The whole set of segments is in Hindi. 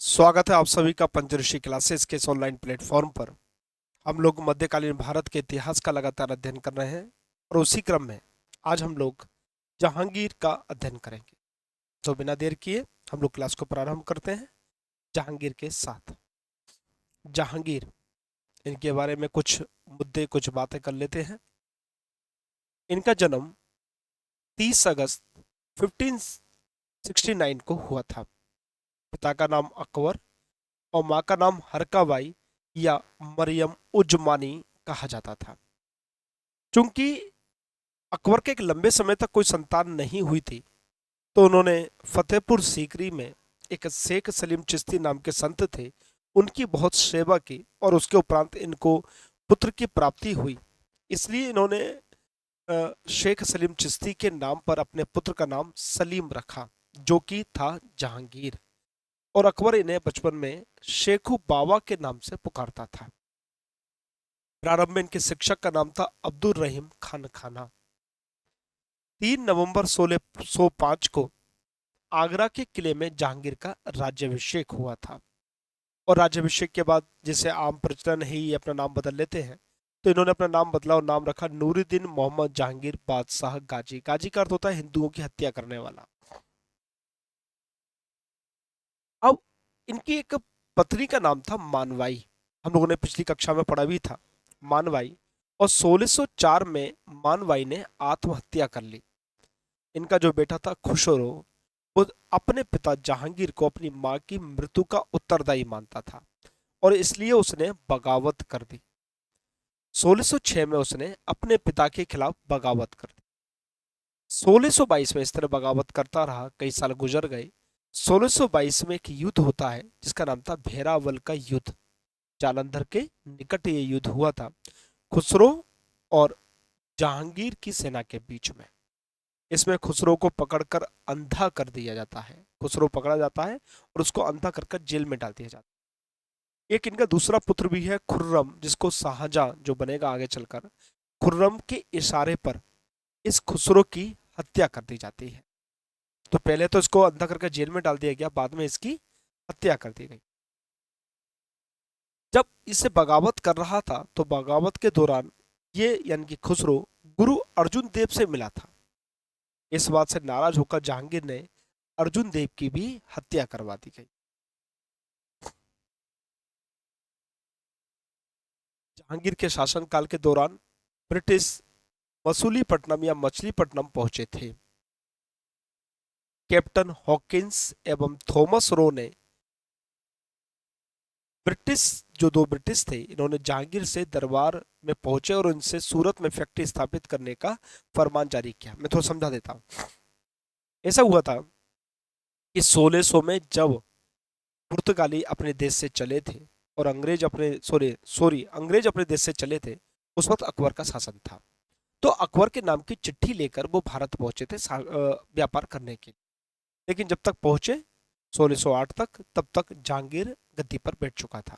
स्वागत है आप सभी का पंचऋषि क्लासेस के इस ऑनलाइन प्लेटफॉर्म पर। हम लोग मध्यकालीन भारत के इतिहास का लगातार अध्ययन कर रहे हैं और उसी क्रम में आज हम लोग जहांगीर का अध्ययन करेंगे। तो बिना देर किए हम लोग क्लास को प्रारंभ करते हैं जहांगीर के साथ। जहांगीर, इनके बारे में कुछ मुद्दे कुछ बातें कर लेते हैं। इनका जन्म 30 अगस्त 1569 को हुआ था। पिता का नाम अकबर और माँ का नाम हरकाबाई या मरियम उजमानी कहा जाता था। चूंकि अकबर के एक लंबे समय तक कोई संतान नहीं हुई थी, तो उन्होंने फतेहपुर सीकरी में एक शेख सलीम चिश्ती नाम के संत थे, उनकी बहुत सेवा की और उसके उपरांत इनको पुत्र की प्राप्ति हुई। इसलिए इन्होंने शेख सलीम चिश्ती के नाम पर अपने पुत्र का नाम सलीम रखा, जो कि था जहांगीर। और अकबर इन्हें बचपन में शेखू बाबा के नाम से पुकारता था। प्रारंभ में इनके शिक्षक का नाम था अब्दुल रहीम खान खाना। 3 नवंबर 1605 को आगरा के किले में जहांगीर का राज्याभिषेक हुआ था। और राज्याभिषेक के बाद, जैसे आम प्रचलन है, ये अपना नाम बदल लेते हैं, तो इन्होंने अपना नाम बदला और नाम रखा नूरुद्दीन मोहम्मद जहांगीर बादशाह गाजी। गाजी का अर्थ होता है हिंदुओं की हत्या करने वाला। अब इनकी एक पत्नी का नाम था मानवाई। हम लोगों ने पिछली कक्षा में पढ़ा भी था मानवाई। और 1604 में मानवाई ने आत्महत्या कर ली। इनका जो बेटा था खुसरो, वो अपने पिता जहांगीर को अपनी मां की मृत्यु का उत्तरदायी मानता था और इसलिए उसने बगावत कर दी। 1606 में उसने अपने पिता के खिलाफ बगावत कर दी। 1622 में इस तरह बगावत करता रहा, कई साल गुजर गए। 1622 में एक युद्ध होता है जिसका नाम था भेरावल का युद्ध। जालंधर के निकट ये युद्ध हुआ था खुसरो और जहांगीर की सेना के बीच में। इसमें खुसरो को पकड़कर अंधा कर दिया जाता है। खुसरो पकड़ा जाता है और उसको अंधा कर जेल में डाल दिया जाता है। एक इनका दूसरा पुत्र भी है खुर्रम, जिसको शाहजहां जो बनेगा आगे चलकर। खुर्रम के इशारे पर इस खुसरो की हत्या कर दी जाती है। तो पहले तो इसको अंधा करके जेल में डाल दिया गया, बाद में इसकी हत्या कर दी गई। जब इसे बगावत कर रहा था तो बगावत के दौरान ये यानी कि खुसरो गुरु अर्जुन देव से मिला था। इस बात से नाराज होकर जहांगीर ने अर्जुन देव की भी हत्या करवा दी गई। जहांगीर के शासनकाल के दौरान ब्रिटिश मसूलीपट्टनम या मछलीपट्टनम पहुंचे थे। कैप्टन हॉकिंस एवं थॉमस रो ने ब्रिटिश जो दो ब्रिटिश थे, इन्होंने जहांगीर से दरबार में पहुंचे और उनसे सूरत में फैक्ट्री स्थापित करने का फरमान जारी किया। मैं थोड़ा समझा देता हूँ। ऐसा हुआ था कि 1600 में जब पुर्तगाली अपने देश से चले थे और अंग्रेज अपने सॉरी अंग्रेज अपने देश से चले थे, उस वक्त अकबर का शासन था। तो अकबर के नाम की चिट्ठी लेकर वो भारत पहुंचे थे व्यापार करने के लिए। लेकिन जब तक पहुंचे 1608 तक, तब तक जहांगीर गद्दी पर बैठ चुका था।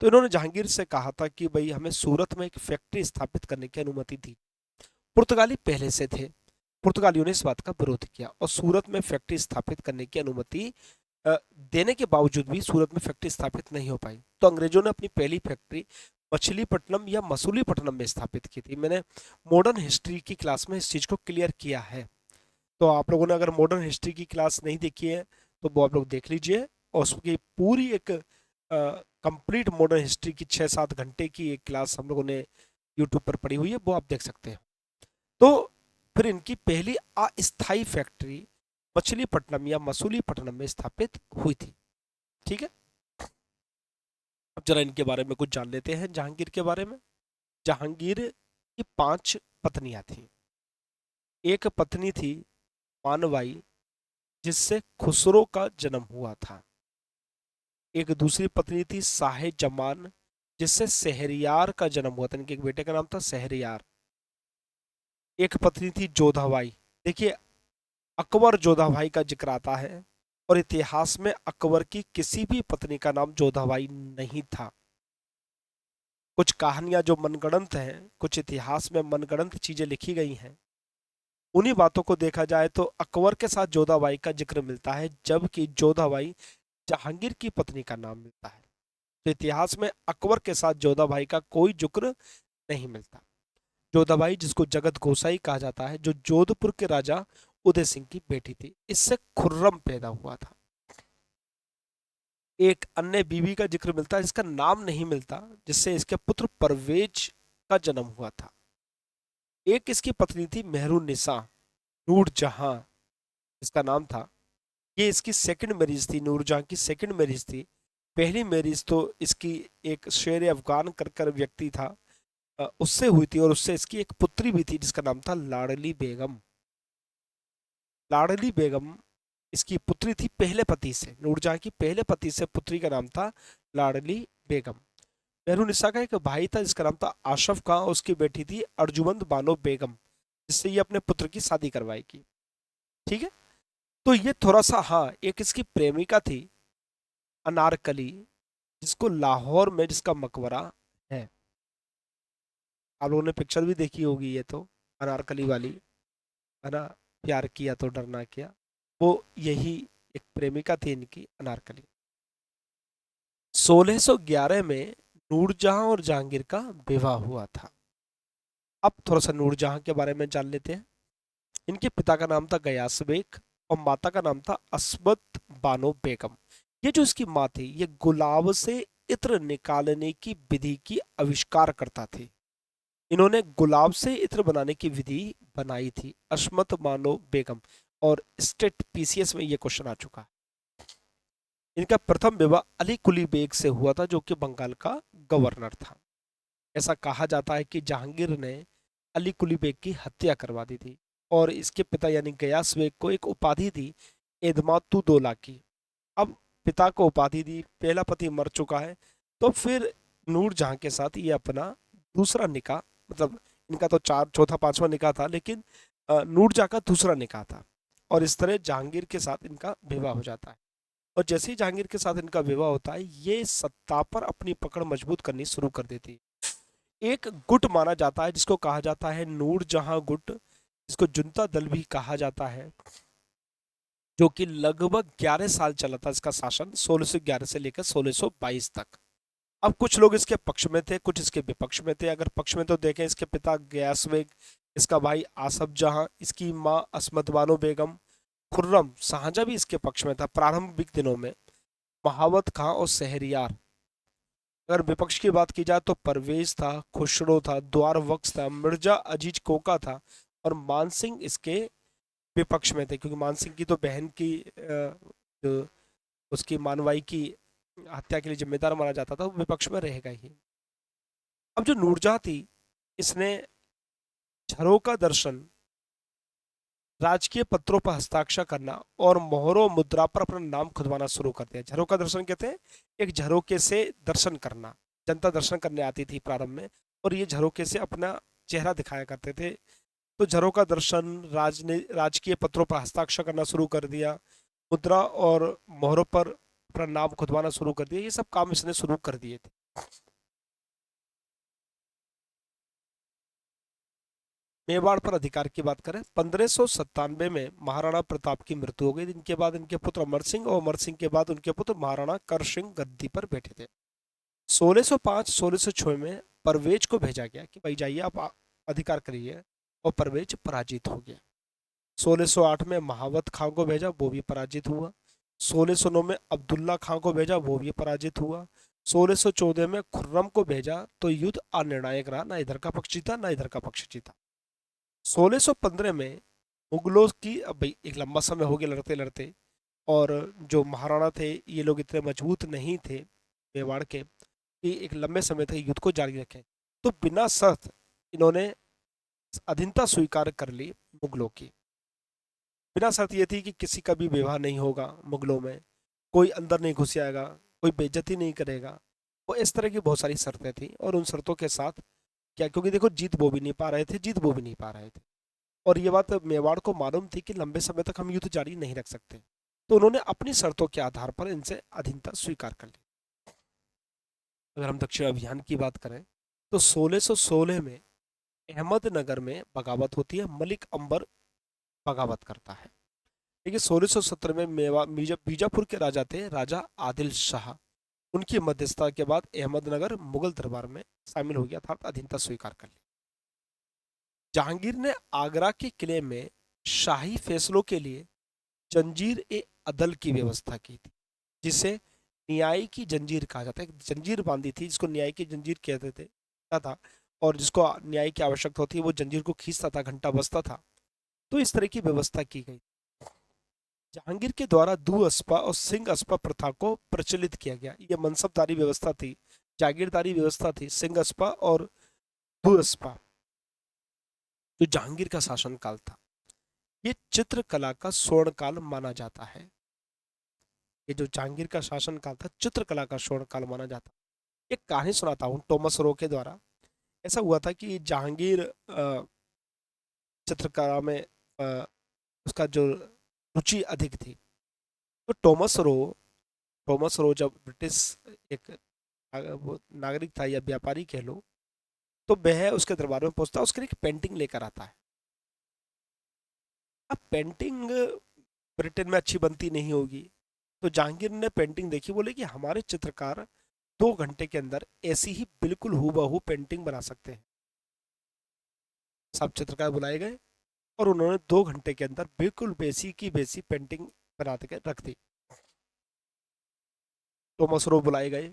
तो इन्होंने जहांगीर से कहा था कि भाई हमें सूरत में एक फैक्ट्री स्थापित करने की अनुमति दी। पुर्तगाली पहले से थे। पुर्तगालियों ने इस बात का विरोध किया और सूरत में फैक्ट्री स्थापित करने की अनुमति देने के बावजूद भी सूरत में फैक्ट्री स्थापित नहीं हो पाई। तो अंग्रेजों ने अपनी पहली फैक्ट्री मछलीपट्टनम या मसूलीपट्टनम में स्थापित की थी। मैंने मॉडर्न हिस्ट्री की क्लास में इस चीज को क्लियर किया है। तो आप लोगों ने अगर मॉडर्न हिस्ट्री की क्लास नहीं देखी है तो वो आप लोग देख लीजिए, और उसकी पूरी एक कंप्लीट मॉडर्न हिस्ट्री की 6-7 घंटे की एक क्लास हम लोगों ने यूट्यूब पर पढ़ी हुई है, वो आप देख सकते हैं। तो फिर इनकी पहली अस्थायी फैक्ट्री मछलीपट्टनम या मसूलीपट्टनम में स्थापित हुई थी। ठीक है, अब जरा इनके बारे में कुछ जान लेते हैं जहांगीर के बारे में। जहांगीर की 5 पत्नियां थीं। एक पत्नी थी मानवाई, जिससे खुसरो का जन्म हुआ था। एक दूसरी पत्नी थी शाह जमान, जिससे शहरयार का जन्म हुआ था। इनके एक बेटे का नाम था शहरयार। एक पत्नी थी जोधाबाई। देखिए, अकबर जोधाबाई का जिक्र आता है और इतिहास में अकबर की किसी भी पत्नी का नाम जोधाबाई नहीं था। कुछ कहानियां जो मनगढ़ंत हैं, कुछ इतिहास में मनगढ़ंत चीजें लिखी गई हैं, उन्हीं बातों को देखा जाए तो अकबर के साथ जोधाबाई का जिक्र मिलता है, जबकि जोधाबाई जहांगीर की पत्नी का नाम मिलता है। तो इतिहास में अकबर के साथ जोधाबाई का कोई जिक्र नहीं मिलता। जोधाबाई, जिसको जगत गोसाई कहा जाता है, जो जोधपुर के राजा उदय सिंह की बेटी थी, इससे खुर्रम पैदा हुआ था। एक अन्य बीवी का जिक्र मिलता है जिसका नाम नहीं मिलता, जिससे इसके पुत्र परवेज का जन्म हुआ था। एक इसकी पत्नी थी मेहरुन्निसा, नूर जहां इसका नाम था। ये इसकी सेकंड मैरिज थी, नूरजहां की सेकंड मैरिज थी। पहली मैरिज तो इसकी एक शेर अफगान कर व्यक्ति था, उससे हुई थी, और उससे इसकी एक पुत्री भी थी जिसका नाम था लाडली बेगम। लाडली बेगम इसकी पुत्री थी पहले पति से, नूरजहां की पहले पति से पुत्री का नाम था लाडली बेगम। मेहरुन्निसा का एक भाई था जिसका नाम था आशफ खां, उसकी बेटी थी अर्जुमंद बानो बेगम, जिससे ये अपने पुत्र की शादी करवाएगी। ठीक है, तो ये थोड़ा सा, हाँ, एक इसकी प्रेमिका थी अनारकली, जिसको लाहौर में जिसका मकबरा है। आप लोगों ने पिक्चर भी देखी होगी, ये तो अनारकली वाली, है ना, प्यार किया तो डरना क्या, वो यही एक प्रेमिका थी इनकी, अनारकली। 1611 में नूरजहां और जहांगीर का विवाह हुआ था। अब थोड़ा सा नूरजहां के बारे में जान लेते हैं। इनके पिता का नाम था गयास बेग और माता का नाम था अस्मत बानो बेगम। ये जो इसकी माँ थी, ये गुलाब से इत्र निकालने की विधि की आविष्कार करता थी। इन्होंने गुलाब से इत्र बनाने की विधि बनाई थी, अस्मत बानो बेगम। और स्टेट पीसीएस में ये क्वेश्चन आ चुका है। इनका प्रथम विवाह अली कुली बेग से हुआ था, जो कि बंगाल का गवर्नर था। ऐसा कहा जाता है कि जहांगीर ने अली कुली बेग की हत्या करवा दी थी, और इसके पिता यानी गयास बेग को एक उपाधि दी एदमातुदौला की। अब पिता को उपाधि दी, पहला पति मर चुका है, तो फिर नूरजहां के साथ ये अपना दूसरा निकाह, मतलब इनका तो चार चौथा पांचवा निकाह था, लेकिन नूरजहां का दूसरा निकाह था, और इस तरह जहांगीर के साथ इनका विवाह हो जाता है। और जैसे ही जहांगीर के साथ इनका विवाह होता है, ये सत्ता पर अपनी पकड़ मजबूत करनी शुरू कर देती है। एक गुट माना जाता है जिसको कहा जाता है नूरजहां गुट, जिसको जुनता दल भी कहा जाता है, जो कि लगभग 11 साल चला था इसका शासन, 1611 से लेकर 1622 तक। अब कुछ लोग इसके पक्ष में थे, कुछ इसके विपक्ष में थे। अगर पक्ष में तो देखें, इसके पिता गयास बेग, इसका भाई आसफ जहां, इसकी माँ असमत बानो बेगम, खुर्रम शाहजहां भी इसके पक्ष में था प्रारंभिक दिनों में, महावत खां और शहरियार। अगर विपक्ष की बात की जाए तो परवेज था, खुसरो था, द्वार वक्स था, मिर्जा अजीज कोका था, और मानसिंह इसके विपक्ष में थे, क्योंकि मानसिंह की तो बहन की जो उसकी मानवाई की हत्या के लिए जिम्मेदार माना जाता था, वो विपक्ष में रहेगा ही। अब जो नूरजहां थी, इसने झरोका दर्शन, राजकीय पत्रों पर हस्ताक्षर करना और मोहरों मुद्रा पर अपना नाम खुदवाना शुरू कर दिया। झरोका दर्शन कहते हैं एक झरोके से दर्शन करना, जनता दर्शन करने आती थी प्रारंभ में, और ये झरोके से अपना चेहरा दिखाया करते थे। तो झरोका दर्शन, राजकीय पत्रों पर हस्ताक्षर करना शुरू कर दिया, मुद्रा और मोहरों पर अपना नाम खुदवाना शुरू कर दिया, ये सब काम इसने शुरू कर दिए थे। मेवाड़ पर अधिकार की बात करें, 1597 में महाराणा प्रताप की मृत्यु हो गई। इनके बाद इनके पुत्र अमर सिंह, और अमर सिंह के बाद उनके पुत्र महाराणा कर सिंह गद्दी पर बैठे थे। 1605-1606 में परवेज को भेजा गया कि भाई जाइए आप अधिकार करिए, और परवेज पराजित हो गया। 1608 में महावत खां को भेजा, वो भी पराजित हुआ। 1609 में अब्दुल्ला खां को भेजा, वो भी पराजित हुआ। 1614 में खुर्रम को भेजा, तो युद्ध अनिर्णायक रहा, ना इधर का पक्ष जीता ना इधर का पक्ष जीता। 1615 में मुगलों की, अब भाई एक लंबा समय हो गया लड़ते लड़ते, और जो महाराणा थे ये लोग इतने मजबूत नहीं थे मेवाड़ के कि एक लंबे समय तक युद्ध को जारी रखें, तो बिना शर्त इन्होंने अधीनता स्वीकार कर ली मुगलों की। बिना शर्त ये थी कि किसी का भी विवाह नहीं होगा मुगलों में, कोई अंदर नहीं घुस आएगा, कोई बेइज्जती नहीं करेगा। वो इस तरह की बहुत सारी शर्तें थी, और उन शर्तों के साथ क्या, क्योंकि देखो जीत वो भी नहीं पा रहे थे, जीत वो भी नहीं पा रहे थे, और ये बात मेवाड़ को मालूम थी कि लंबे समय तक हम युद्ध जारी नहीं रख सकते, तो उन्होंने अपनी शर्तों के आधार पर इनसे अधीनता स्वीकार कर ली। अगर हम दक्षिण अभियान की बात करें, तो 1616 में अहमदनगर में बगावत होती है, मलिक अंबर बगावत करता है। देखिए 1617 में बीजापुर के राजा थे राजा आदिल शाह। उनकी मध्यस्थता के बाद अहमदनगर मुगल दरबार में शामिल हो गया था, अधीनता स्वीकार कर ली। जहांगीर ने आगरा के किले में शाही फैसलों के लिए जंजीर ए अदल की व्यवस्था की थी, जिसे न्याय की जंजीर कहा जाता है। जंजीर बांधी थी जिसको न्याय की जंजीर कहते थे था, और जिसको न्याय की आवश्यकता होती है वो जंजीर को खींचता था, घंटा बजता था। तो इस तरह की व्यवस्था की गई। जहांगीर के द्वारा दुअस्पा और सिंह अस्पा प्रथा को प्रचलित किया गया। यह मनसबदारी व्यवस्था थी, जागीरदारी व्यवस्था थी, सिंह अस्पा और दुअस्पा जो जहांगीर का शासनकाल था। ये चित्रकला का स्वर्ण काल माना जाता है। ये जो जहांगीर का शासनकाल था चित्रकला का स्वर्ण काल माना जाता है। एक कहानी सुनाता हूँ टॉमस रो के द्वारा। ऐसा हुआ था कि जहांगीर चित्रकला में उसका जो रुचि अधिक थी, तो टॉमस रो जब ब्रिटिश एक वो नागरिक था या व्यापारी कह लो, तो वह उसके दरबार में पहुंचता है, उसके लिए एक पेंटिंग लेकर आता है। अब पेंटिंग ब्रिटेन में अच्छी बनती नहीं होगी, तो जहांगीर ने पेंटिंग देखी, बोले कि हमारे चित्रकार 2 घंटे के अंदर ऐसी ही बिल्कुल हूबहू पेंटिंग बना सकते हैं। सब चित्रकार बुलाए गए और उन्होंने 2 घंटे के अंदर बिल्कुल वैसी की वैसी पेंटिंग बना के रख दी। टॉमस रो बुलाए गए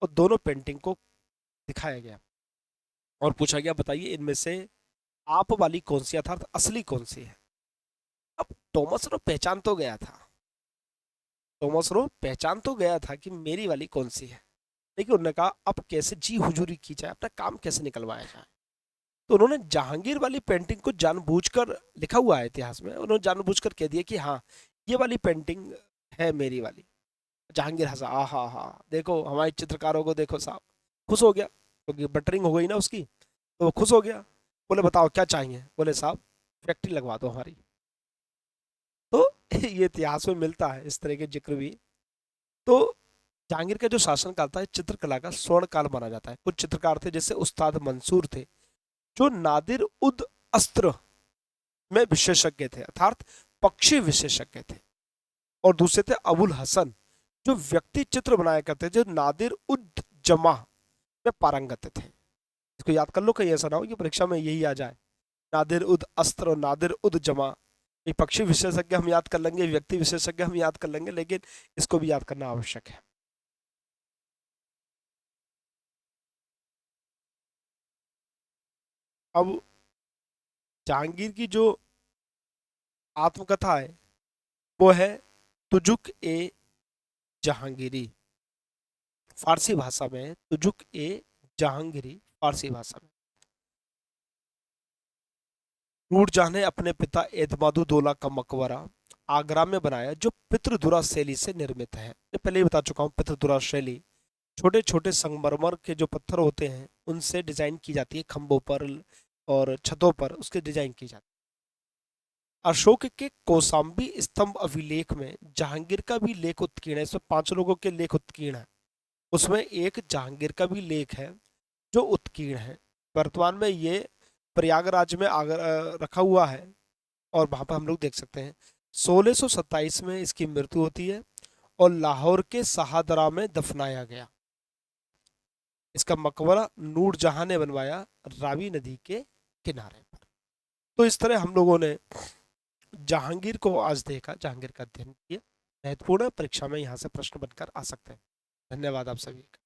और दोनों पेंटिंग को दिखाया गया और पूछा गया बताइए इनमें से आप वाली कौन सी अर्थात असली कौन सी है। अब टॉमस रो पहचान तो गया था, टॉमस रो पहचान तो गया था कि मेरी वाली कौन सी है, लेकिन उन्होंने कहा अब कैसे जी हुजूरी की जाए, अपना काम कैसे निकलवाया जाए। तो उन्होंने जहांगीर वाली पेंटिंग को जानबूझकर, लिखा हुआ है इतिहास में, उन्होंने जानबूझकर कह दिया कि हाँ ये वाली पेंटिंग है मेरी वाली। जहांगीर हंसा, आ हा हा, देखो हमारे चित्रकारों को देखो साहब। खुश हो गया क्योंकि बटरिंग हो गई ना उसकी, तो वो खुश हो गया। बोले बताओ क्या चाहिए, बोले साहब फैक्ट्री लगवा दो हमारी। तो ये इतिहास में मिलता है इस तरह के जिक्र भी। तो जहांगीर का जो शासनकाल था चित्रकला का स्वर्ण काल माना जाता है। कुछ चित्रकार थे जैसे उस्ताद मंसूर थे जो नादिर उद अस्त्र में विशेषज्ञ थे, अर्थात पक्षी विशेषज्ञ थे। और दूसरे थे अबुल हसन जो व्यक्ति चित्र बनाया करते थे, जो नादिर उद जमा में पारंगत थे। इसको याद कर लो, कहीं ऐसा ना हो कि परीक्षा में यही आ जाए। नादिर उद अस्त्र और नादिर उद जमा, ये पक्षी विशेषज्ञ हम याद कर लेंगे, व्यक्ति विशेषज्ञ हम याद कर लेंगे, लेकिन इसको भी याद करना आवश्यक है। अब जहांगीर की जो आत्मकथा है वो है तुजुक ए जहांगीरी। फारसी भाषा में तुजुक ए जहांगीरी, फारसी भाषा में। नूरजहां ने अपने पिता एतमादुद्दौला का मकबरा आगरा में बनाया जो पितृधुरा शैली से निर्मित है। मैं पहले ही बता चुका हूँ पितृधुरा शैली छोटे छोटे संगमरमर के जो पत्थर होते हैं उनसे डिजाइन की जाती है, खंभों पर और छतों पर उसके डिजाइन की जाती है। अशोक के कौशाम्बी स्तंभ अभिलेख में जहांगीर का भी लेख उत्कीर्ण है। इसमें 5 लोगों के लेख उत्कीर्ण है, उसमें एक जहांगीर का भी लेख है जो उत्कीर्ण है। वर्तमान में ये प्रयागराज में रखा हुआ है और वहां पर हम लोग देख सकते हैं। 1627 में इसकी मृत्यु होती है और लाहौर के शाहदरा में दफनाया गया। इसका मकबरा नूरजहां ने बनवाया रावी नदी के किनारे पर। तो इस तरह हम लोगों ने जहांगीर को आज देखा, जहांगीर का अध्ययन किया। महत्वपूर्ण परीक्षा में यहाँ से प्रश्न बनकर आ सकते हैं। धन्यवाद आप सभी का।